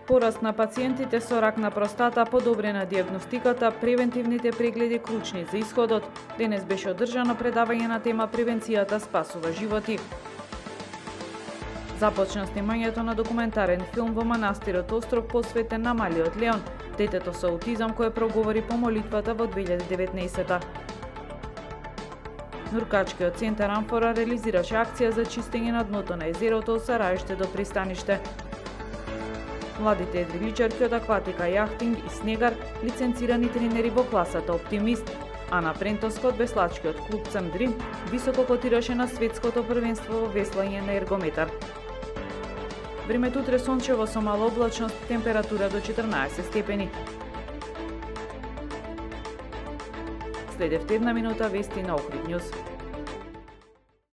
Пораст на пациентите со рак на простата, подобрена дијагностиката, превентивните прегледи клучни за исходот. Денес беше одржано предавање на тема Превенцијата спасува животи. Започна снимањето на документарен филм во манастирот Острог посветен на малиот Леон, детето со аутизам кое проговори по молитвата во 2019-та. Нуркачкиот центар Амфора реализираше акција за чистење на дното на езерото од Сараиште до пристаниште. Младите едриличарки од акватика, јахтинг и снегар, лиценцирани тренери во класата Оптимист, а на Прентоскот веслачкиот клуб Цандрим високо котираше на светското првенство во веслање на ергометар. Времето утре сончево со мала облачност, температура до 14 степени. Следевте една минута вести на Охрид Њуз.